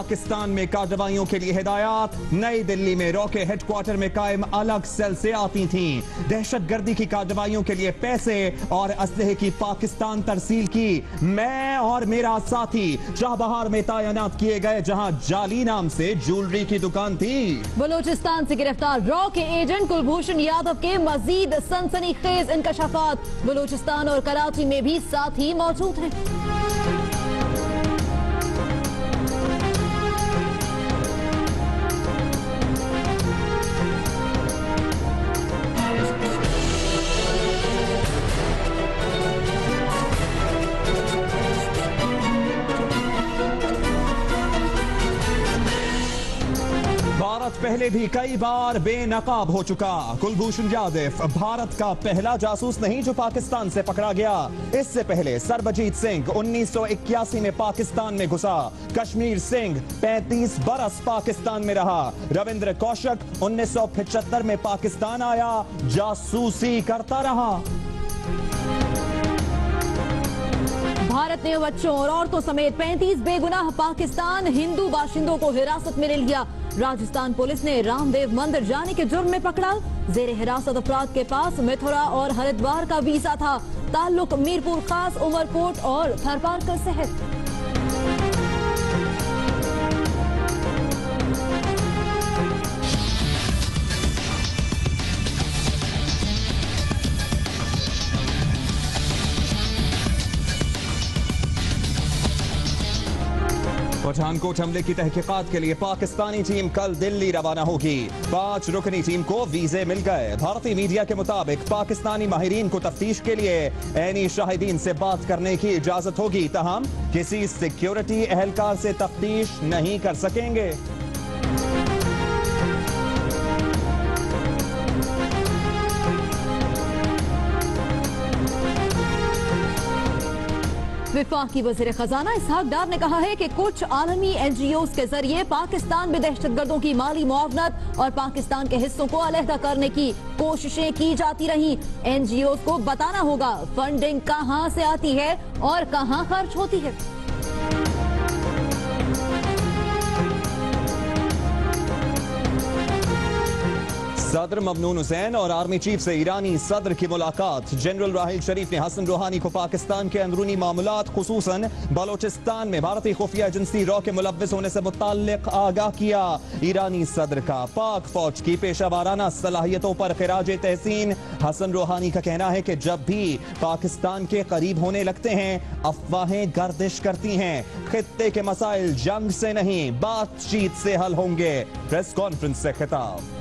पाकिस्तान में कार्रवाइयों के लिए हिदायत। नई दिल्ली में रॉ के हेडक्वार्टर में कायम अलग सेल से आती थीं। दहशतगर्दी की कार्रवाइयों के लिए पैसे और असलहे की पाकिस्तान तरसील की। मैं और मेरा साथी शाहबहार में तैनात किए गए, जहां जाली नाम से ज्वेलरी की दुकान थी। बलूचिस्तान से गिरफ्तार रॉ के एजेंट कुलभूषण यादव के मजीद सनसनीखेज इंकशाफात। बलूचिस्तान और कराची में भी साथी मौजूद हैं। पहले भी कई बार बेनकाब हो चुका। कुलभूषण यादव भारत का पहला जासूस नहीं जो पाकिस्तान से पकड़ा गया। इससे पहले सरबजीत सिंह 1981 में पाकिस्तान में घुसा। कश्मीर सिंह 35 बरस पाकिस्तान में रहा। रविंद्र कौशक 1975 में पाकिस्तान आया, जासूसी करता रहा। भारत ने बच्चों और औरतों समेत 35 बेगुनाह पाकिस्तान हिंदू बाशिंदों को हिरासत में ले लिया। राजस्थान पुलिस ने रामदेव मंदिर जाने के जुर्म में पकड़ा। जेर हिरासत अफराद के पास मथुरा और हरिद्वार का वीजा था। ताल्लुक मीरपुर खास, उमरकोट और थरपारकर से है। पठानकोट हमले की तहकीकात के लिए पाकिस्तानी टीम कल दिल्ली रवाना होगी। 5 रुकनी टीम को वीजे मिल गए। भारतीय मीडिया के मुताबिक पाकिस्तानी माहिरीन को तफ्तीश के लिए ऐनी शाहिदीन से बात करने की इजाजत होगी, तहम किसी सिक्योरिटी एहलकार से तफ्तीश नहीं कर सकेंगे। वफाकी वज़ीर खजाना इसहाक डार ने कहा है कि कुछ आलमी NGOs के जरिए पाकिस्तान में दहशतगर्दों की माली मुआवनत और पाकिस्तान के हिस्सों को अलहदा करने की कोशिशें की जाती रही। NGOs को बताना होगा फंडिंग कहां से आती है और कहां खर्च होती है। सदर ममनून हुसैन और आर्मी चीफ से ईरानी सदर की मुलाकात। जनरल राहिल शरीफ ने हसन रूहानी को पाकिस्तान के अंदरूनी मामलात खुसूसन बलोचिस्तान में भारतीय खुफिया एजेंसी रॉ के मुलव्विस होने से मुताल्लिक आगाह किया। ईरानी सदर का पाक फौज की पेशावराना सलाहियतों पर खिराज तहसीन। हसन रूहानी का कहना है कि जब भी पाकिस्तान के करीब होने लगते हैं अफवाहें गर्दिश करती हैं। खित्ते के मसाइल जंग से नहीं बातचीत से हल होंगे। प्रेस कॉन्फ्रेंस से खिताब।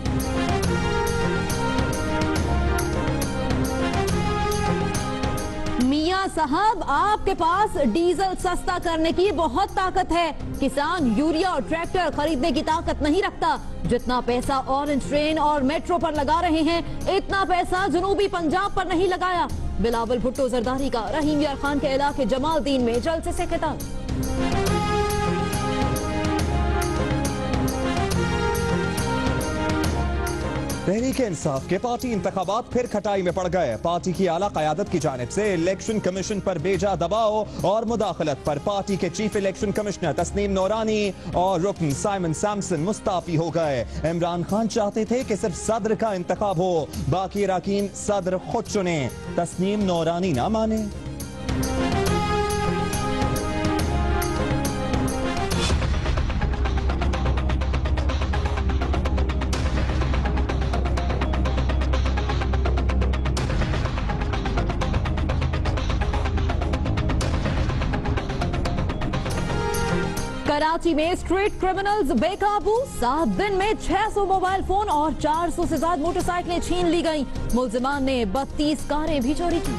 मियां साहब, आपके पास डीजल सस्ता करने की बहुत ताकत है। किसान यूरिया और ट्रैक्टर खरीदने की ताकत नहीं रखता। जितना पैसा ऑरेंज ट्रेन और मेट्रो पर लगा रहे हैं, इतना पैसा जनूबी पंजाब पर नहीं लगाया। बिलावल भुट्टो जरदारी का रहीम यार खान के इलाके जमालदीन में जलसे से खिताब। तहरीक इंसाफ के पार्टी इंतखाबात फिर खटाई में पड़ गए। पार्टी की आला क़यादत की जानिब से इलेक्शन कमीशन पर बेजा दबाव और मुदाखलत पर पार्टी के चीफ इलेक्शन कमिश्नर तस्नीम नौरानी और रुकन साइमन सैमसन मुस्ताफी हो गए। इमरान खान चाहते थे कि सिर्फ सदर का इंतखाब हो, बाकी अरकान सदर खुद चुने। तस्नीम नौरानी ना माने। कराची में स्ट्रीट क्रिमिनल्स बेकाबू। 7 दिन में 600 मोबाइल फोन और 400 से ज्यादा मोटरसाइकिलें छीन ली गईं। मुल्जिमान ने 32 कारें भी चोरी की।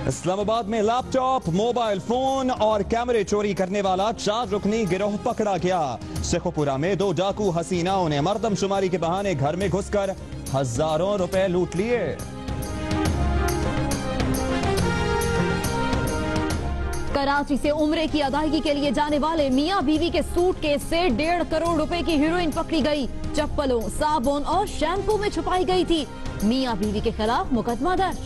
इस्लामाबाद में लैपटॉप, मोबाइल फोन और कैमरे चोरी करने वाला 4 रुकनी गिरोह पकड़ा गया। शेखोपुरा में 2 डाकू हसीनाओं ने मर्दमशुमारी के बहाने घर में घुसकर हजारों रुपए लूट लिए। कराची से उम्रे की अदायगी के लिए जाने वाले मियां बीवी के सूटकेस से 1.5 करोड़ रुपए की हीरोइन पकड़ी गई। चप्पलों, साबुन और शैम्पू में छुपाई गई थी। मियां बीवी के खिलाफ मुकदमा दर्ज।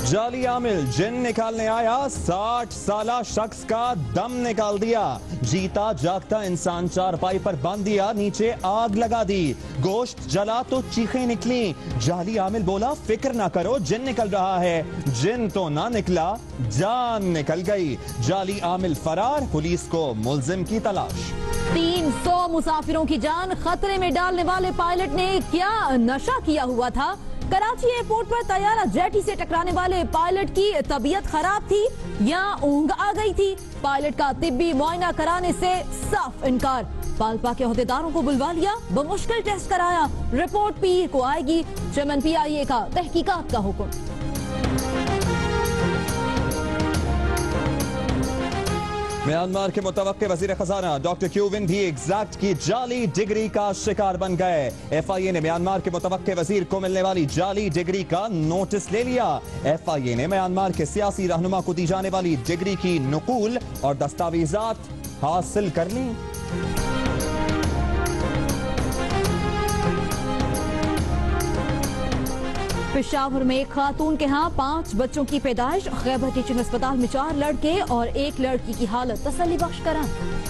जाली आमिल जिन निकालने आया 60 साला शख्स का दम निकाल दिया। जीता जागता इंसान चारपाई पर बांध दिया, नीचे आग लगा दी। गोश्त जला तो चीखें निकली। जाली आमिल बोला फिक्र ना करो, जिन निकल रहा है। जिन तो ना निकला, जान निकल गई। जाली आमिल फरार, पुलिस को मुल्जिम की तलाश। 300 मुसाफिरों की जान खतरे में डालने वाले पायलट ने क्या नशा किया हुआ था? कराची एयरपोर्ट पर तैयारा जेटी से टकराने वाले पायलट की तबीयत खराब थी या ऊंघ आ गई थी? पायलट का तिब्बी मुआयना कराने से साफ इनकार। पालपा के अहदेदारों को बुलवा लिया, बमुश्किल टेस्ट कराया। रिपोर्ट पीर को आएगी। चेयरमैन PIA का तहकीकात का हुक्म। म्यांमार के मुतवक्के वजीर खजाना डॉक्टर क्यू विन भी एग्जैक्ट की जाली डिग्री का शिकार बन गए। FIA ने म्यांमार के मुतवक्के वजीर को मिलने वाली जाली डिग्री का नोटिस ले लिया। FIA ने म्यांमार के सियासी रहनुमा को दी जाने वाली डिग्री की नकूल और दस्तावेजात हासिल कर ली। पेशावर में एक खातून के यहाँ 5 बच्चों की पैदाइश। खैबर टीचिंग अस्पताल में 4 लड़के और 1 लड़की की हालत तसल्ली बख्श करार।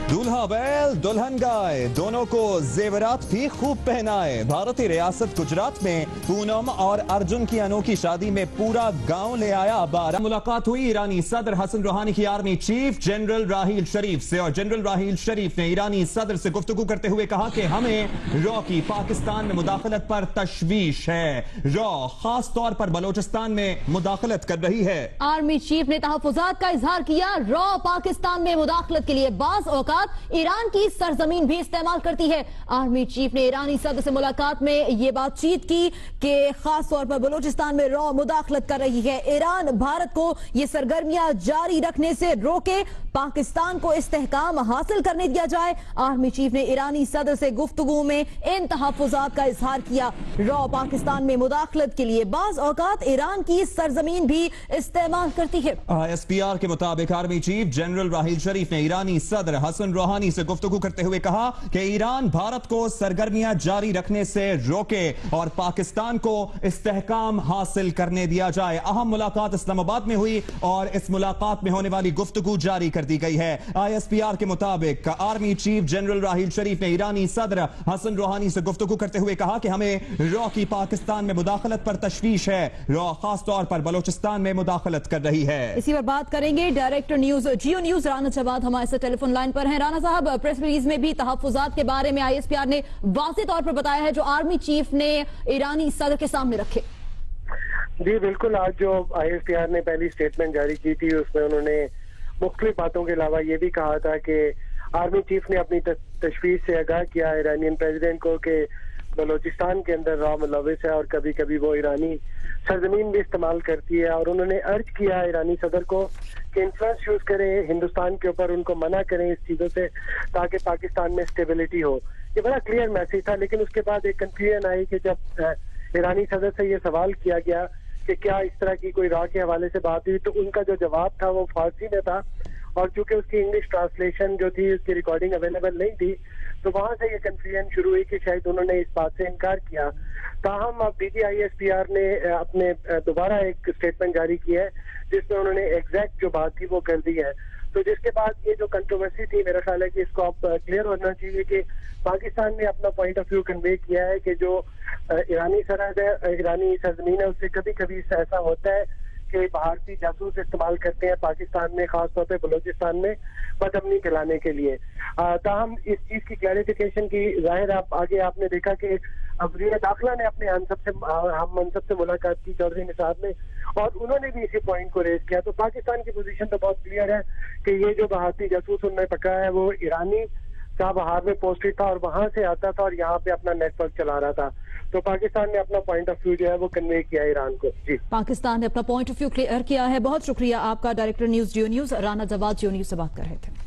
दूल्हा बैल दुल्हन गाय, दोनों को जेवरात भी खूब पहनाए। भारतीय रियासत गुजरात में पूनम और अर्जुन की अनोखी शादी में पूरा गांव ले आया बारात। मुलाकात हुई ईरानी सदर हसन रूहानी की आर्मी चीफ जनरल राहील शरीफ से, और जनरल राहील शरीफ ने ईरानी सदर से गुफ्तगू करते हुए कहा कि हमें रॉ की पाकिस्तान में मुदाखलत पर तशवीश है। रॉ खास तौर पर बलोचिस्तान में मुदाखलत कर रही है। आर्मी चीफ ने तहफ्फुजात का इजहार किया। रॉ पाकिस्तान में मुदाखलत के लिए बाज़ औकात ईरान की सरजमीन भी इस्तेमाल करती है। आर्मी चीफ ने ईरानी सदर से मुलाकात में ये बातचीत की कि खास तौर पर बलूचिस्तान में रॉ मुदाखलत कर रही है। ईरान भारत को ये सरगर्मियां जारी रखने से रोके, पाकिस्तान को इस्तेहकाम हासिल करने दिया जाए। आर्मी चीफ ने ईरानी सदर से गुफ्तगू में इन तहफ्फुजात का इजहार किया। रॉ पाकिस्तान में मुदाखलत के लिए बाज़ औकात ईरान की सरजमीन भी इस्तेमाल करती है। ISPR के मुताबिक आर्मी चीफ जनरल राहील शरीफ ने ईरानी सदर हसन रूहानी से गुफ्तगू करते हुए कहा कि ईरान भारत को सरगर्मियां जारी रखने से रोके और पाकिस्तान को इस्तेहकाम हासिल करने दिया जाए। अहम मुलाकात इस्लामाबाद में हुई और इस मुलाकात में होने वाली गुफ्तगू जारी कर दी गई है। ISPR के मुताबिक आर्मी चीफ जनरल राहील शरीफ ने ईरानी सदर हसन रूहानी से गुफ्तगू करते हुए कहा कि हमें रॉ की पाकिस्तान में मुदाखलत पर तशवीश है। रॉ खास तौर पर बलोचिस्तान में मुदाखलत कर रही है। इसी पर बात करेंगे डायरेक्टर न्यूज जियो न्यूज राना जवाद हमारे साथ टेलीफोन लाइन पर हैं। राना साहब, प्रेस रिलीज में भी तहफ्फुजात के बारे में ISPR ने वाज़ेह तौर पर बताया है जो आर्मी चीफ ने ईरानी सदर के सामने रखे। जी बिल्कुल, आज जो ISPR ने पहली स्टेटमेंट जारी की थी उसमें उन्होंने मुख्तलिफ बातों के अलावा ये भी कहा था कि आर्मी चीफ ने अपनी तशवीश से आगाह किया ईरानियन प्रेसिडेंट को कि बलोचिस्तान के अंदर रॉ मुलविस है और कभी कभी वो ईरानी सरजमीन भी इस्तेमाल करती है। और उन्होंने अर्ज किया ईरानी सदर को कि इंफ्लुएंस यूज करें हिंदुस्तान के ऊपर, उनको मना करें इस चीजों से ताकि पाकिस्तान में स्टेबिलिटी हो। ये बड़ा क्लियर मैसेज था। लेकिन उसके बाद एक कंफ्यूजन आई कि जब ईरानी सदर से ये सवाल किया गया कि क्या इस तरह की कोई रॉ के हवाले से बात हुई, तो उनका जो जवाब था वो फारसी में था और चूंकि उसकी इंग्लिश ट्रांसलेशन जो थी उसकी रिकॉर्डिंग अवेलेबल नहीं थी, तो वहां से ये कंफ्यूजन शुरू हुई कि शायद उन्होंने इस बात से इनकार किया। ताहम अब ISPR ने अपने दोबारा एक स्टेटमेंट जारी की है जिसमें उन्होंने एग्जैक्ट जो बात थी वो कर दी है। तो जिसके बाद ये जो कंट्रोवर्सी थी, मेरा ख्याल है कि इसको अब क्लियर होना चाहिए कि पाकिस्तान ने अपना पॉइंट ऑफ व्यू कन्वे किया है कि जो ईरानी सरहद है, ईरानी सरजमीन है, उससे कभी कभी ऐसा होता है कि भारतीय जासूस इस्तेमाल करते हैं पाकिस्तान में, खासतौर पे बलूचिस्तान में बदअमनी फैलाने के लिए। ताहम इस चीज की क्लैरिफिकेशन की जाहिर आगे आपने देखा कि वज़ीर दाखिला ने अपने हम मनसब से मुलाकात की चौधरी निसार ने, और उन्होंने भी इसी पॉइंट को रेज किया। तो पाकिस्तान की पोजीशन तो बहुत क्लियर है कि ये जो भारतीय जासूस उन्होंने पकड़ा है वो ईरानी चाबहार में पोस्टेड था और वहां से आता था और यहाँ पे अपना नेटवर्क चला रहा था। तो पाकिस्तान ने अपना पॉइंट ऑफ व्यू जो है वो कन्वे किया ईरान को। जी, पाकिस्तान ने अपना पॉइंट ऑफ व्यू क्लियर किया है। बहुत शुक्रिया आपका। डायरेक्टर न्यूज जियो न्यूज राना जवाद जियो न्यूज से बात कर रहे थे।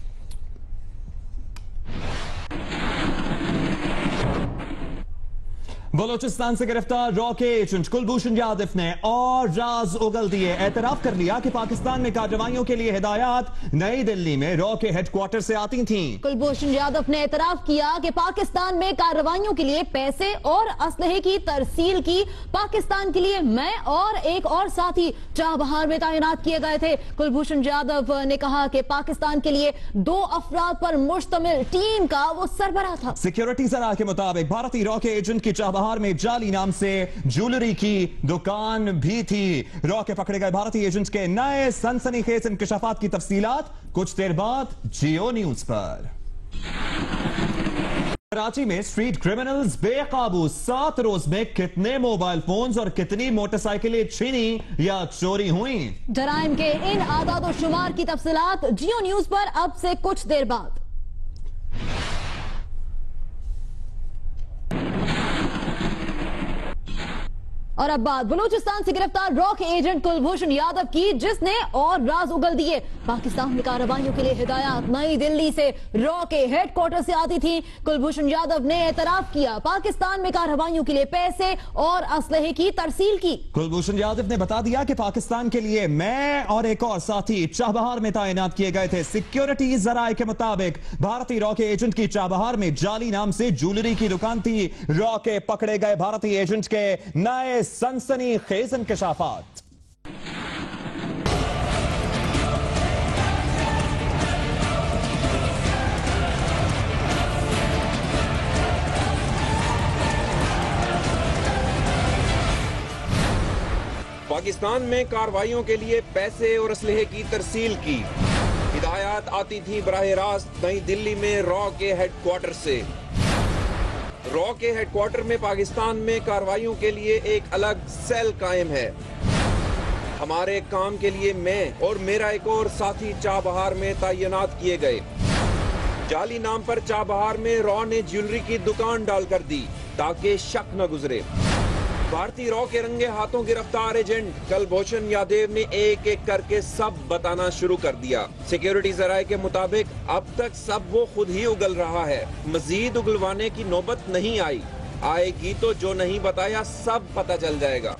बलोचिस्तान से गिरफ्तार रॉ के एजेंट कुलभूषण यादव ने और राज उगल दिए। एतराफ कर लिया कि पाकिस्तान में कार्रवाइयों के लिए हिदायत नई दिल्ली में रॉ के हेडक्वार्टर से आती थीं। कुलभूषण यादव ने एतराफ किया कि पाकिस्तान में कार्रवाइयों के लिए पैसे और असलहे की तरसील की पाकिस्तान के लिए मैं और एक और साथी चाबहार में तैनात किए गए थे। कुलभूषण यादव ने कहा कि पाकिस्तान के लिए 2 अफराद पर मुश्तमिल टीम का वो सरबराह था। सिक्योरिटी जरा के मुताबिक भारतीय रॉ के एजेंट की चाबहार में जाली नाम से ज्वेलरी की दुकान भी थी। रॉ के पकड़े गए भारतीय एजेंट के नए सनसनीखेज इंकशाफात की तफसीलात कुछ देर बाद जियो न्यूज पर। कराची में स्ट्रीट क्रिमिनल्स बेकाबू। 7 रोज में कितने मोबाइल फोन्स और कितनी मोटरसाइकिलें छीनी या चोरी हुई? जराइम के इन आदाद शुमार की तफसीलात जियो न्यूज पर अब से कुछ देर बाद। और अब बात बलूचिस्तान से गिरफ्तार रॉ के एजेंट कुलभूषण यादव की, जिसने और राज उगल दिए। पाकिस्तान में कार्रवाइयों के लिए हिदायत नई दिल्ली से रॉ के हेडक्वार्टर से आती थी। कुलभूषण यादव ने एतराफ किया पाकिस्तान में कार्रवाइयों के लिए पैसे और असलहे की तरसील की। कुलभूषण यादव ने बता दिया कि पाकिस्तान के लिए मैं और एक और साथी चाबहार में तैनात किए गए थे। सिक्योरिटी जराये के मुताबिक भारतीय रॉ के एजेंट की चाबहार में जाली नाम से ज्वेलरी की दुकान थी। रॉ के पकड़े गए भारतीय एजेंट के नए सनसनीखेज इंकशाफात। पाकिस्तान में कार्रवाइयों के लिए पैसे और असलहे की तरसील की हिदायत आती थी बराह रास्त नई दिल्ली में रॉ के हेडक्वार्टर से। रॉ के हेडक्वार्टर में पाकिस्तान में कार्रवाइयों के लिए एक अलग सेल कायम है। हमारे काम के लिए मैं और मेरा एक और साथी चाबहार में तैनात किए गए। जाली नाम पर चाबहार में रॉ ने ज्वेलरी की दुकान डालकर दी ताकि शक न गुजरे। भारतीय रॉ के रंगे हाथों गिरफ्तार एजेंट कुलभूषण यादव ने एक एक करके सब बताना शुरू कर दिया। सिक्योरिटी जराये के मुताबिक अब तक सब वो खुद ही उगल रहा है। मजीद उगलवाने की नौबत नहीं आएगी तो जो नहीं बताया सब पता चल जाएगा।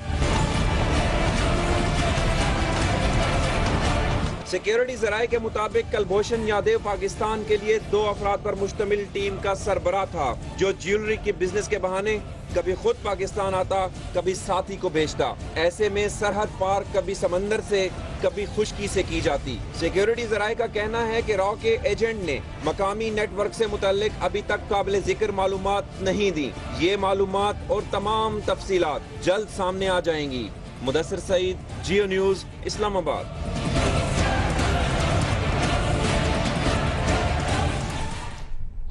सिक्योरिटी जराये के मुताबिक कुलभूषण यादव पाकिस्तान के लिए 2 अफराद पर मुश्तमिल टीम का सरबराह था, जो ज्वेलरी के बिजनेस के बहाने कभी खुद पाकिस्तान आता, कभी साथी को भेजता। ऐसे में सरहद पार कभी समंदर से, कभी खुश्की से की जाती। सिक्योरिटी जराये का कहना है कि रॉ के एजेंट ने मकामी नेटवर्क से मुतल्लिक अभी तक काबिल जिक्र मालूमात नहीं दी। ये मालूमात और तमाम तफसीलात जल्द सामने आ जाएंगी। मुदस्सिर सईद, जियो न्यूज, इस्लामाबाद।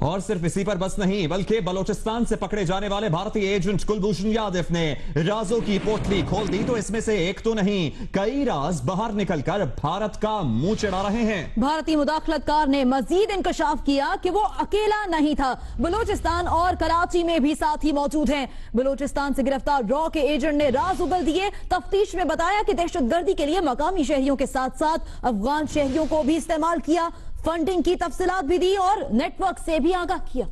और सिर्फ इसी पर बस नहीं, बल्कि बलोचिस्तान से पकड़े जाने वाले भारतीय एजेंट कुलभूषण यादव ने राजों की पोटली खोल दी तो इसमें से एक तो नहीं, कई राज बाहर निकलकर भारत का मुंह चिढ़ा रहे हैं। भारतीय मुदाखलतकार ने मजीद इंकशाफ किया कि वो अकेला नहीं था, बलूचिस्तान और कराची में भी साथी मौजूद हैं। बलूचिस्तान से गिरफ्तार रॉ के एजेंट ने राज उगल दिए। तफ्तीश में बताया कि दहशतगर्दी के लिए मकामी शहरियों के साथ साथ अफगान शहरियों को भी इस्तेमाल किया, फंडिंग की तफसीलात भी दी और नेटवर्क से भी आगाह किया।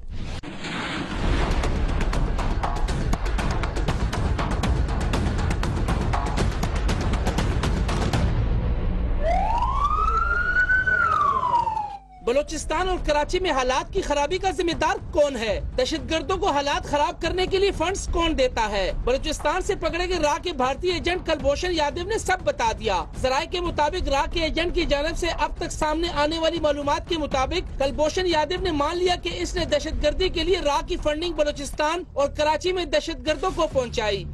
बलूचिस्तान और कराची में हालात की खराबी का जिम्मेदार कौन है? दहशतगर्दों को हालात खराब करने के लिए फंड्स कौन देता है? बलूचिस्तान से पकड़े गए रॉ के भारतीय एजेंट कुलभूषण यादव ने सब बता दिया। जराये के मुताबिक रॉ के एजेंट की जानब से अब तक सामने आने वाली मालूमात के मुताबिक कुलभूषण यादव ने मान लिया कि इसने दहशतगर्दी के लिए रॉ की फंडिंग बलूचिस्तान और कराची में दहशतगर्दों को पहुँचाई।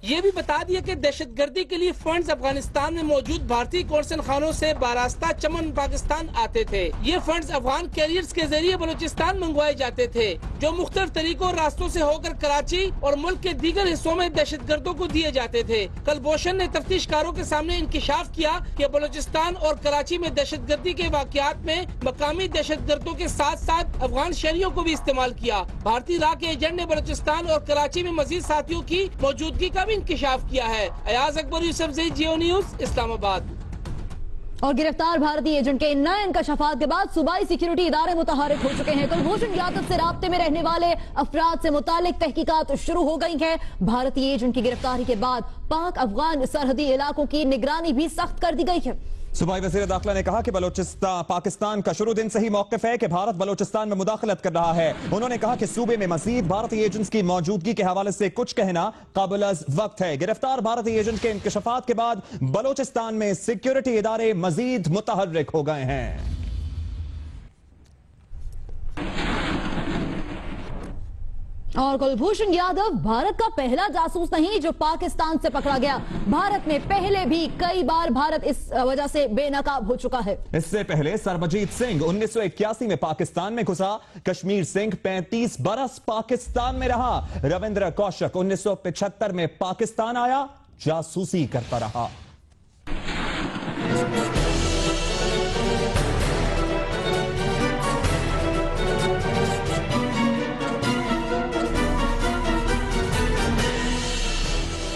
ये भी बता दिया कि दहशतगर्दी के लिए फंड्स अफगानिस्तान में मौजूद भारतीय कौंसल खानों से बारास्ता चमन पाकिस्तान आते थे। ये फंड्स अफगान कैरियर्स के जरिए बलूचिस्तान मंगवाए जाते थे, जो मुख्तलिफ तरीकों और रास्तों से होकर कराची और मुल्क के दीगर हिस्सों में दहशतगर्दों को दिए जाते थे। कुलभूषण ने तफ्तीशकारों के सामने इंकिशाफ किया कि बलूचिस्तान और कराची में दहशतगर्दी के वाकयात में मकामी दहशतगर्दों के साथ साथ अफगान शहरियों को भी इस्तेमाल किया। भारतीय रॉ के एजेंट ने बलूचिस्तान और कराची में मजीद साथियों की मौजूदगी का भी इंकिशाफ किया है। अयाज अकबर, यूसुफ जई, जियो न्यूज, इस्लामाबाद। और गिरफ्तार भारतीय एजेंट के नए इंकशाफात के बाद सूबाई सिक्योरिटी इदारे मुतहर्रिक हो चुके हैं। कुलभूषण यादव से राब्ते में रहने वाले अफराद से मुतालिक तहकीकात शुरू हो गई है। भारतीय एजेंट की गिरफ्तारी के बाद पाक अफगान सरहदी इलाकों की निगरानी भी सख्त कर दी गई है। सूबाई वज़ीर दाखिला ने कहा कि बलोचिस्तान पाकिस्तान का शुरू दिन से ही मौक़िफ है कि भारत बलोचिस्तान में मुदाखलत कर रहा है। उन्होंने कहा कि सूबे में मजीद भारतीय एजेंट्स की मौजूदगी के हवाले से कुछ कहना काबिल वक्त है। गिरफ्तार भारतीय एजेंट के इंकशाफात के बाद बलोचिस्तान में सिक्योरिटी इदारे मजीद मुतहर्रिक हो गए हैं। और कुलभूषण यादव भारत का पहला जासूस नहीं जो पाकिस्तान से पकड़ा गया। भारत में पहले भी कई बार भारत इस वजह से बेनकाब हो चुका है। इससे पहले सरबजीत सिंह 1981 में पाकिस्तान में घुसा। कश्मीर सिंह 35 बरस पाकिस्तान में रहा। रविंद्र कौशिक 1975 में पाकिस्तान आया, जासूसी करता रहा।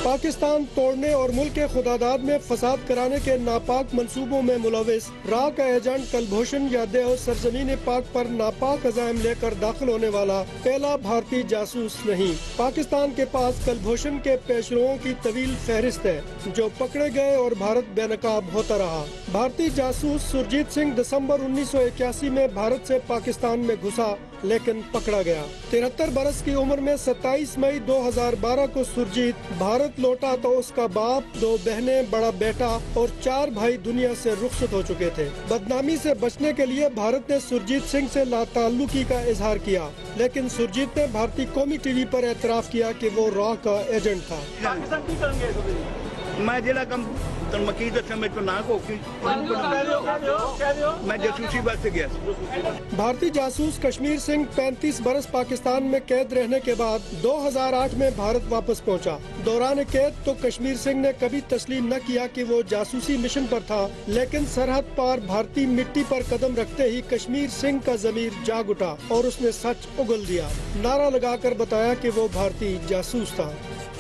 पाकिस्तान तोड़ने और मुल्क के खुदादाद में फसाद कराने के नापाक मंसूबों में मुलविस रा का एजेंट कुलभूषण यादव सरजमीन पाक पर नापाक अज़ाइम लेकर दाखिल होने वाला पहला भारतीय जासूस नहीं। पाकिस्तान के पास कुलभूषण के पेशरों की तवील फहरिस्त है जो पकड़े गए और भारत बेनकाब होता रहा। भारतीय जासूस सुरजीत सिंह दिसंबर 1981 में भारत से पाकिस्तान में घुसा लेकिन पकड़ा गया। 73 बरस की उम्र में 27 मई 2012 को सुरजीत भारत लौटा तो उसका बाप, 2 बहनें, बड़ा बेटा और 4 भाई दुनिया से रुखसत हो चुके थे। बदनामी से बचने के लिए भारत ने सुरजीत सिंह से लाताल्लुकी का इजहार किया, लेकिन सुरजीत ने भारतीय कौमी टीवी पर एतराफ किया कि वो रॉ का एजेंट था। मैं जिला कम मकी मैं तो ना को मैं जासूसी बस से गया। भारतीय जासूस कश्मीर सिंह 35 बरस पाकिस्तान में कैद रहने के बाद 2008 में भारत वापस पहुंचा। दौरान कैद तो कश्मीर सिंह ने कभी तस्लीम न किया कि वो जासूसी मिशन पर था, लेकिन सरहद पार भारतीय मिट्टी पर कदम रखते ही कश्मीर सिंह का जमीर जाग उठा और उसने सच उगल दिया। नारा लगाकर बताया कि वो भारतीय जासूस था।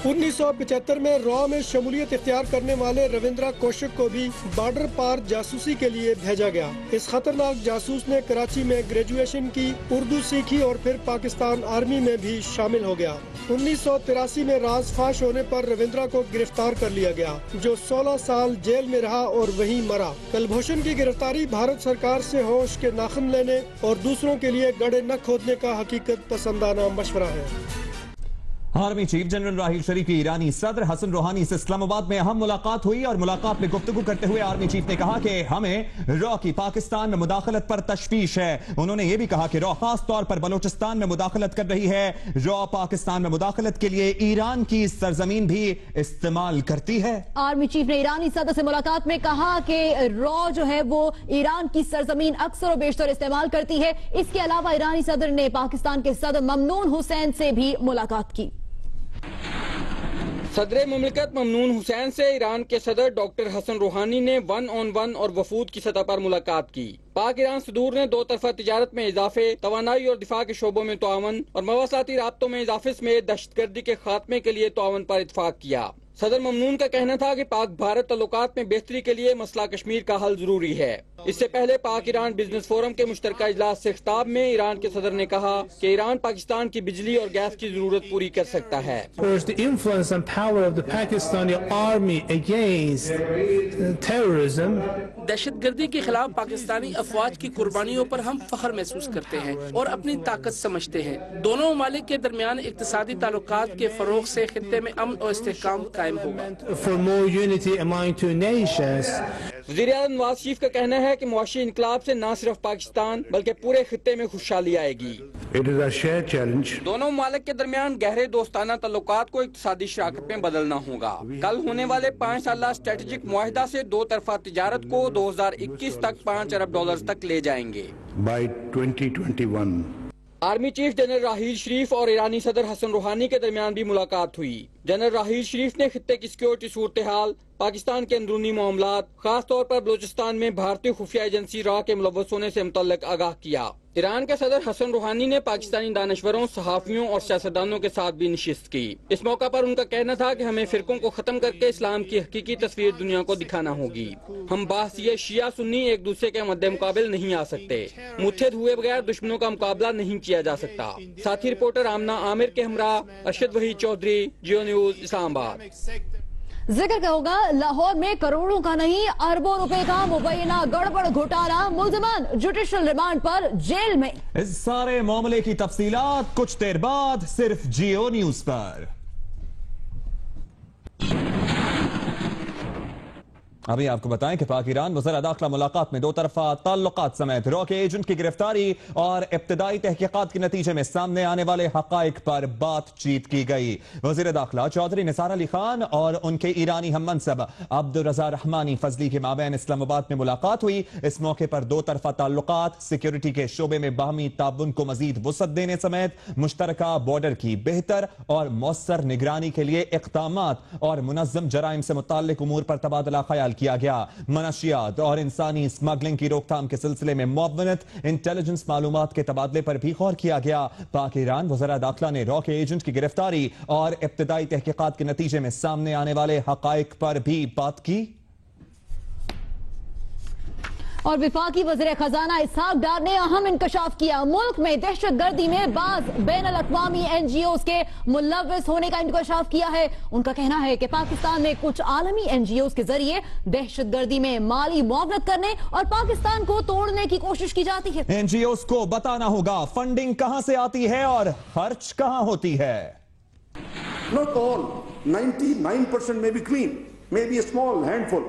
1975 में रॉ में शमूलियत इख्तियार करने वाले रविंद्र कौशिक को भी बॉर्डर पार जासूसी के लिए भेजा गया। इस खतरनाक जासूस ने कराची में ग्रेजुएशन की, उर्दू सीखी और फिर पाकिस्तान आर्मी में भी शामिल हो गया। 1983 में राज फाश होने पर रविंद्र को गिरफ्तार कर लिया गया, जो 16 साल जेल में रहा और वहीं मरा। कुलभूषण की गिरफ्तारी भारत सरकार से होश के नाखून लेने और दूसरों के लिए गड्ढे न खोदने का हकीकत पसंदाना मशवरा है। आर्मी चीफ जनरल राहील शरीफ की ईरानी सदर हसन रूहानी से इस्लामाबाद में अहम मुलाकात हुई और मुलाकात में गुफ्तगू करते हुए आर्मी चीफ ने कहा कि हमें रॉ की पाकिस्तान में मुदाखलत पर तशवीश है। उन्होंने यह भी कहा कि रॉ खास तौर पर बलोचिस्तान में मुदाखलत कर रही है। रॉ पाकिस्तान में मुदाखलत के लिए ईरान की सरजमीन भी इस्तेमाल करती है। आर्मी चीफ ने ईरानी सदर से मुलाकात में कहा कि रॉ जो है वो ईरान की सरजमीन अक्सर और बेशतर इस्तेमाल करती है। इसके अलावा ईरानी सदर ने पाकिस्तान के सदर ममनून हुसैन से भी मुलाकात की। सदर मुमलिकत ममनून हुसैन से ईरान के सदर डॉक्टर हसन रूहानी ने 1-on-1 और वफूद की सतह पर मुलाकात की। पाक ईरान सदूर ने 2 तरफा तिजारत में इजाफे, तवानाई और दिफा के शोबों में तावन और मवासाती राब्तों में इजाफे समेत दहशतगर्दी के खात्मे के लिए तावन पर इत्तफाक किया। सदर ममनून का कहना था कि पाक भारत ताल्लुकात में बेहतरी के लिए मसला कश्मीर का हल जरूरी है। इससे पहले पाक ईरान बिजनेस फोरम के मुश्तरका इजलास से खिताब में ईरान के सदर ने कहा कि ईरान पाकिस्तान की बिजली और गैस की जरूरत पूरी कर सकता है। दहशतगर्दी के खिलाफ पाकिस्तानी अफवाज की कुर्बानियों पर हम फख्र महसूस करते हैं और अपनी ताकत समझते हैं। दोनों ममालिक के दरमियान इक्तिसादी ताल्लुकात के फरोग से खित्ते में अमन और इस्तेहकाम कायम होगा। वज़ीर आज़म नवाज शरीफ का कहना है कि मुआशी इनकलाब से न सिर्फ पाकिस्तान बल्कि पूरे खित्ते में खुशहाली आएगी। दोनों ममालिक के दरमियान गहरे दोस्ताना ताल्लुकात को इक्तिसादी शराकत में बदलना होगा। कल होने वाले 5 साला स्ट्रेटेजिक मुआहिदा से 2 तरफा तिजारत को 2021 तक $5 अरब तक ले जाएंगे। By 2021 आर्मी चीफ जनरल राहील शरीफ और ईरानी सदर हसन रूहानी के दरमियान भी मुलाकात हुई। जनरल राहील शरीफ ने खित्ते की सिक्योरिटी सूरत हाल, पाकिस्तान के अंदरूनी मामलात, खास तौर पर बलूचिस्तान में भारतीय खुफिया एजेंसी रॉ के मुलव्वस होने से मुतल्लिक आगाह किया। ईरान के सदर हसन रूहानी ने पाकिस्तानी दानश्वरों, सहाफियों और सियासतदानों के साथ भी नशिस्त की। इस मौका पर उनका कहना था कि हमें फिरकों को खत्म करके इस्लाम की हकीकी तस्वीर दुनिया को दिखाना होगी। हम बाहसियत शिया सुन्नी एक दूसरे के मद्दे मुकाबिल नहीं आ सकते। मुत्तहिद हुए बगैर दुश्मनों का मुकाबला नहीं किया जा सकता। साथी रिपोर्टर आमना आमिर के हमरा अरशद वहीद चौधरी, जियो न्यूज, इस्लामाबाद। जिक्र होगा लाहौर में करोड़ों का नहीं अरबों रुपए का मुबैना गड़बड़ घोटाला, मुल्जिमान जुडिशल रिमांड पर जेल में। इस सारे मामले की तफसीलात कुछ देर बाद सिर्फ जियो न्यूज पर। अभी आपको बताएं कि पाक ईरान वज़ीर दाखिला मुलाकात में दो तरफा ताल्लुकात समेत रॉ के एजेंट की गिरफ्तारी और इब्तदाई तहकीकात के नतीजे में सामने आने वाले हकाइक पर बातचीत की गई। वज़ीर दाखिला चौधरी निसार अली खान और उनके ईरानी हम मनसब अब्दुल रज़ा रहमानी फजली के माबैन इस्लामाबाद में मुलाकात हुई। इस मौके पर दो तरफा ताल्लुकात, सिक्योरिटी के शोबे में बाहमी ताउन को मजीद वुसअत देने समेत मुश्तरका बॉर्डर की बेहतर और मौसर निगरानी के लिए इक़दामात और मुनज़्ज़म जराइम से मुताल्लिक उमूर पर तबादला ख्याल किया गया। मनशियात और इंसानी स्मगलिंग की रोकथाम के सिलसिले में मुआवनत, इंटेलिजेंस मालूमात के तबादले पर भी गौर किया गया। पाक ईरान वज़ीर दाखिला ने रॉ के एजेंट की गिरफ्तारी और इब्तदाई तहकीकात के नतीजे में सामने आने वाले हकाइक पर भी बात की। और विफाकी वज़ीर खजाना इसहाक डार ने अहम इंकशाफ किया। मुल्क में दहशत गर्दी में बाज बैनुल अक़वामी NGOs के मुलव्वस होने का इंकशाफ किया है। उनका कहना है कि पाकिस्तान में कुछ आलमी NGOs के जरिए दहशत गर्दी में माली मुआवनत करने और पाकिस्तान को तोड़ने की कोशिश की जाती है। NGOs को बताना होगा फंडिंग कहां से आती है और खर्च कहां होती है। Not all, 99% may be clean, maybe a small handful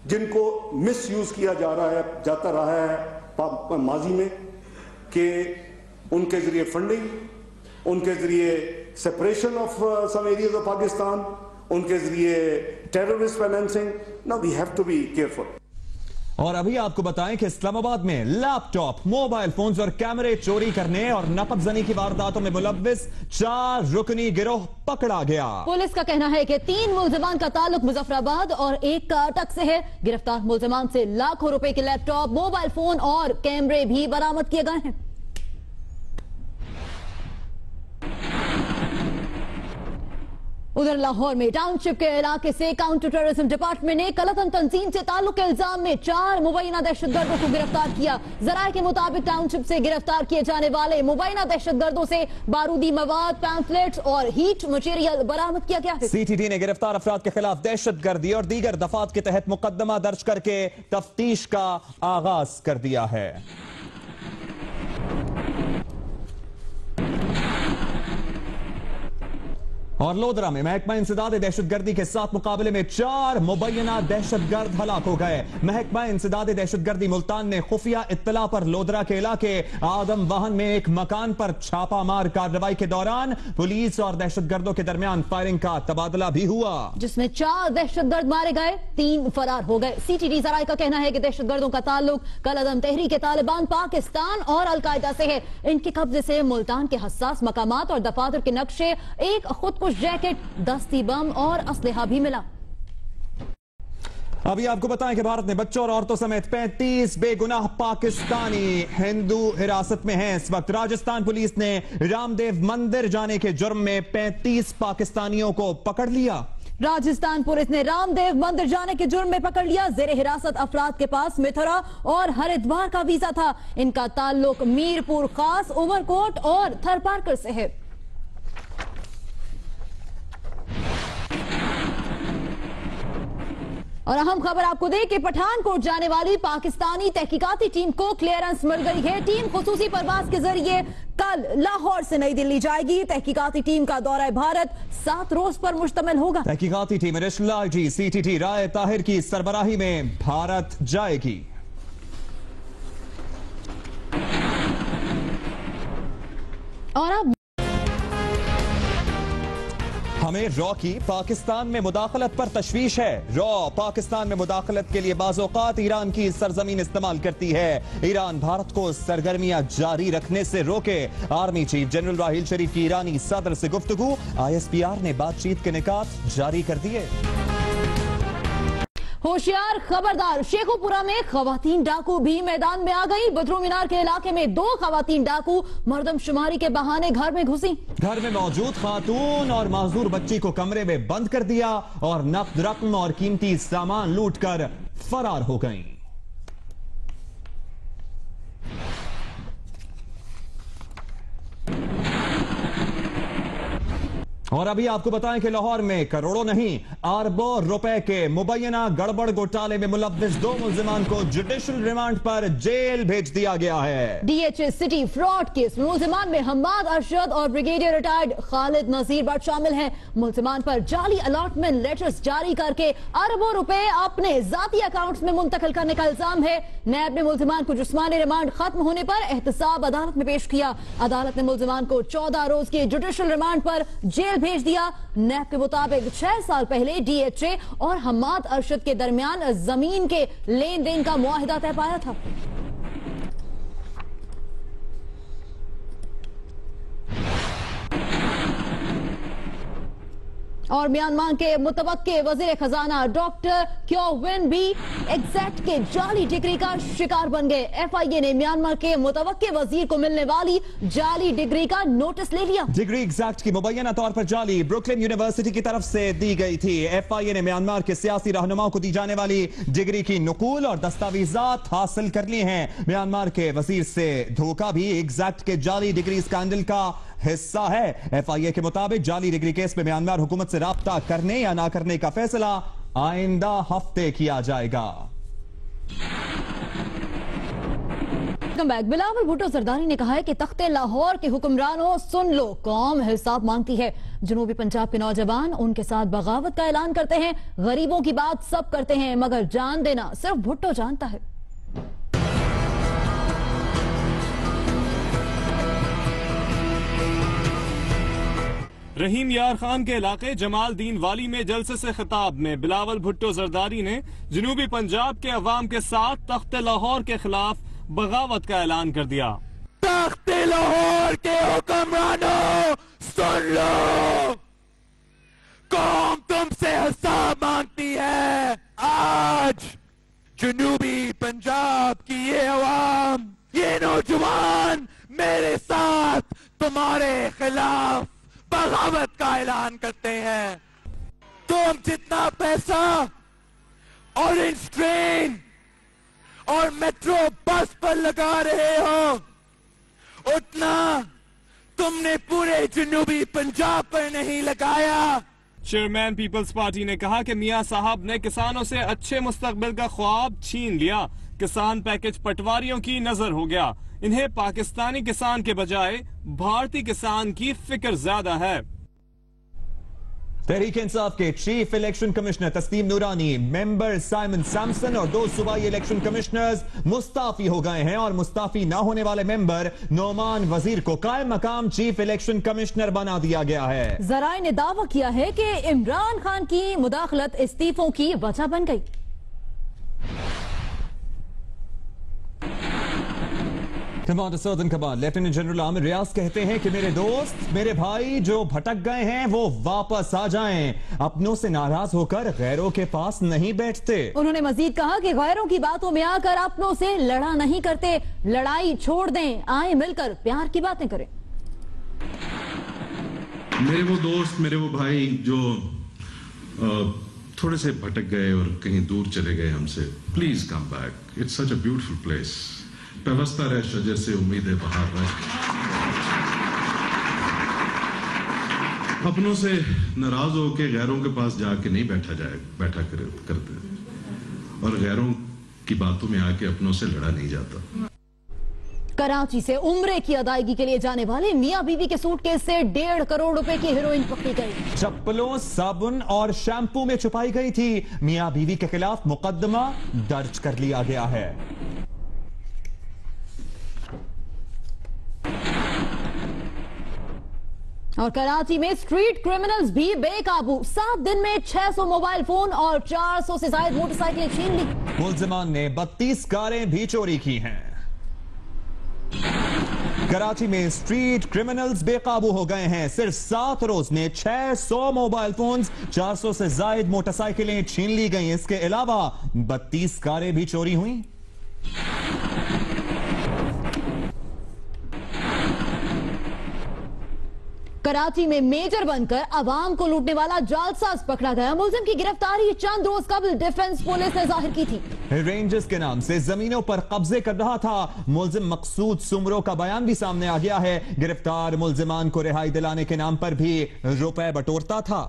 जिनको मिस यूज किया जाता रहा है माजी में, कि उनके जरिए फंडिंग, उनके जरिए separation of some areas of Pakistan, उनके जरिए terrorist financing. Now we have to be careful. और अभी आपको बताएं कि इस्लामाबाद में लैपटॉप, मोबाइल फोन्स और कैमरे चोरी करने और नकबजनी की वारदातों में मुलव्विस 4 रुकनी गिरोह पकड़ा गया। पुलिस का कहना है कि 3 मुल्जिमान का ताल्लुक मुजफ्फराबाद और एक का अटक से है। गिरफ्तार मुल्जिमान से लाखों रुपए के लैपटॉप, मोबाइल फोन और कैमरे भी बरामद किए गए हैं। उधर लाहौर में टाउनशिप के इलाके से काउंटर टेररिज्म डिपार्टमेंट ने कलतन तंजीम से ताल्लुक के इल्जाम में 4 मुबैना दहशतगर्दों को गिरफ्तार किया। जराये के मुताबिक टाउनशिप से गिरफ्तार किए जाने वाले मुबैना दहशतगर्दों से बारूदी मवाद, पैम्फलेट्स और हीट मटेरियल बरामद किया गया है। CTT ने गिरफ्तार अफराद के खिलाफ दहशतगर्दी और दीगर दफात के तहत मुकदमा दर्ज करके तफ्तीश का आगाज कर दिया है। और लोधरा में महकमा इंसदाद दहशतगर्दी के साथ मुकाबले में 4 मुबैना दहशतगर्द हलाक हो गए। महकमा इंसदाद दहशतगर्दी मुल्तान ने खुफिया इत्तला पर लोधरा के इलाके आदम वाहन में एक मकान पर छापामार कार्रवाई के दौरान पुलिस और दहशतगर्दों के दरमियान फायरिंग का तबादला भी हुआ, जिसमें 4 दहशतगर्द मारे गए, 3 फरार हो गए। CTT जराये का कहना है कि दहशतगर्दों का ताल्लुक कलअदम तहरीक तालिबान पाकिस्तान और अलकायदा से है। इनके कब्जे से मुल्तान के हसास मकामात और दफातर के नक्शे, एक खुदकुश जैकेट, दस्ती बम और असलहा भी मिला। अभी आपको बताएं कि भारत ने बच्चों और औरतों समेत 35 बेगुनाह पाकिस्तानी हिंदू हिरासत में हैं। इस वक्त राजस्थान पुलिस ने रामदेव मंदिर जाने के जुर्म में 35 पाकिस्तानियों को पकड़ लिया। राजस्थान पुलिस ने रामदेव मंदिर जाने के जुर्म में पकड़ लिया। जेरे हिरासत अफराद के पास मिथुरा और हरिद्वार का वीजा था। इनका ताल्लुक मीरपुर खास, उमरकोट और थरपारकर से है। और अहम खबर आपको दें कि पठानकोट जाने वाली पाकिस्तानी तहकीकाती टीम को क्लियरेंस मिल गई है। टीम खुसूसी परवाज के जरिए कल लाहौर से नई दिल्ली जाएगी। तहकीकाती टीम का दौरा भारत 7 रोज पर मुश्तमिल होगा। तहकीकाती टीम एडिशनल IG CTT राय ताहिर की सरबराही में भारत जाएगी। और अब में रॉ की पाकिस्तान में मुदाखलत पर तशवीश है। रॉ पाकिस्तान में मुदाखलत के लिए बाज़-औक़ात ईरान की सरजमीन इस्तेमाल करती है। ईरान भारत को सरगर्मियां जारी रखने से रोके। आर्मी चीफ जनरल राहील शरीफ की ईरानी सदर से गुफ्तगू। ISPR ने बातचीत के निकात जारी कर दिए। होशियार, खबरदार, शेखोपुरा में खवातीन डाकू भी मैदान में आ गई। बदरू मीनार के इलाके में 2 खवातीन डाकू मर्दमशुमारी के बहाने घर में घुसी। घर में मौजूद खातून और माजूर बच्ची को कमरे में बंद कर दिया और नकद रकम और कीमती सामान लूटकर फरार हो गईं। और अभी आपको बताएं कि लाहौर में करोड़ों नहीं अरबों रुपए के मुबैना गड़बड़ घोटाले में मुलव्विस 2 मुल्जिमान को जुडिशल रिमांड पर जेल भेज दिया गया है। DHA सिटी फ्रॉड केस में मुल्जिमान में हम्माद अरशद और ब्रिगेडियर रिटायर्ड खालिद नजीर भट्ट शामिल हैं। मुल्जिमान पर जाली अलॉटमेंट लेटर्स जारी करके अरबों रुपए अपने जाती अकाउंट्स में मुंतकिल करने का इल्जाम है। नैब ने मुल्जिमान को जिस्मानी रिमांड खत्म होने पर एहतसाब अदालत में पेश किया। अदालत ने मुल्जिमान को 14 रोज के जुडिशल रिमांड पर जेल भेज दिया। नैब के मुताबिक 6 साल पहले DHA और हम्माद अरशद के दरमियान जमीन के लेन देन का मुआहिदा तय पाया था। और म्यांमार के मुतवक्के वजीर खजाना डॉक्टर क्यो विन भी एग्जैक्ट के जाली डिग्री का शिकार बन गए। FIA ने म्यांमार के मुतवक्के वजीर को मिलने वाली जाली डिग्री का नोटिस ले लिया। डिग्री एग्जैक्ट की मुबैना तौर पर जाली ब्रुकलिन यूनिवर्सिटी की तरफ से दी गई थी। FIA ने म्यांमार के सियासी रहनुमाओं को दी जाने वाली डिग्री की नकूल और दस्तावेजात हासिल कर लिए हैं। म्यांमार के वजीर से धोखा भी एग्जैक्ट के जाली डिग्री स्कैंडल का हिस्सा है। FIA के मुताबिक जाली डिग्री केस में म्यांमार हुकूमत से राब्ता करने या ना करने का फैसला आइंदा हफ्ते किया जाएगा। बिलावल भुट्टो जरदारी ने कहा है कि तख्ते लाहौर के हुक्मरानों सुन लो, कौम हिसाब मांगती है। जनूबी पंजाब के नौजवान उनके साथ बगावत का ऐलान करते हैं। गरीबों की बात सब करते हैं मगर जान देना सिर्फ भुट्टो जानता है। रहीम यार खान के इलाके जमालदीन वाली में जलसे से खिताब में बिलावल भुट्टो जरदारी ने जनूबी पंजाब के अवाम के साथ तख्ते लाहौर के खिलाफ बगावत का ऐलान कर दिया। तख्ते लाहौर के हुक्मरानों सुन लो, कौम तुमसे हिसाब मांगती है। आज जनूबी पंजाब की ये अवाम, ये नौजवान मेरे साथ तुम्हारे खिलाफ बगावत का ऐलान करते हैं। तुम जितना पैसा ऑरेंज ट्रेन और मेट्रो बस पर लगा रहे हो, उतना तुमने पूरे जनूबी पंजाब पर नहीं लगाया। चेयरमैन पीपल्स पार्टी ने कहा कि मियां साहब ने किसानों से अच्छे मुस्तकबिल का ख्वाब छीन लिया। किसान पैकेज पटवारियों की नजर हो गया। इन्हें पाकिस्तानी किसान के बजाय भारतीय किसान की फिक्र ज्यादा है। तहरीक इंसाफ के चीफ इलेक्शन कमिश्नर तस्लीम नूरानी, मेंबर साइमन सैमसन और 2 सूबाई इलेक्शन कमिश्नर्स मुस्ताफी हो गए हैं और मुस्ताफी ना होने वाले मेंबर नोमान वजीर को कायम मकाम चीफ इलेक्शन कमिश्नर बना दिया गया है। जराए ने दावा किया है कि इमरान खान की मुदाखलत इस्तीफों की वजह बन गई। Commander southern command lieutenant general Aamir Riaz कहते हैं कि मेरे दोस्त, मेरे भाई जो भटक गए हैं वो वापस आ जाएं। अपनों से नाराज होकर गैरों के पास नहीं बैठते। उन्होंने मजीद कहा कि गैरों की बातों में आकर अपनों से लड़ा नहीं करते, लड़ाई छोड़ दें, आए मिलकर प्यार की बातें करें। मेरे वो दोस्त, मेरे वो भाई जो थोड़े से भटक गए और कहीं दूर चले गए हमसे, please come back. It's such a beautiful place. पेवस्ता रहे शजर से उम्मीद है बाहर रहे। अपनों से नाराज होकर गैरों के पास जाके नहीं बैठा करते और गैरों की बातों में आके अपनों से लड़ा नहीं जाता। कराची से उम्रे की अदायगी के लिए जाने वाले मियां बीवी के सूटकेस से 1.5 करोड़ रुपए की हेरोइन पकड़ी गई। चप्पलों, साबुन और शैम्पू में छुपाई गई थी। मियां बीवी के खिलाफ मुकदमा दर्ज कर लिया गया है। और कराची में स्ट्रीट क्रिमिनल्स भी बेकाबू। 7 दिन में 600 मोबाइल फोन और 400 से ज्यादा मोटरसाइकिलें छीन ली। मुलजिमान ने 32 कारें भी चोरी की हैं। कराची में स्ट्रीट क्रिमिनल्स बेकाबू हो गए हैं। सिर्फ 7 रोज में 600 मोबाइल फोन्स, 400 से ज्यादा मोटरसाइकिलें छीन ली गई। इसके अलावा 32 कारें भी चोरी हुई। कराची में मेजर बनकर अवाम को लूटने वाला जालसाज पकड़ा गया। मुलजिम की गिरफ्तारी चंद रोज कबल डिफेंस पुलिस ने जाहिर की थी। रेंजर्स के नाम से जमीनों पर कब्जे कर रहा था। मुलजिम मकसूद सुमरो का बयान भी सामने आ गया है। गिरफ्तार मुलजिमान को रिहाई दिलाने के नाम पर भी रुपए बटोरता था।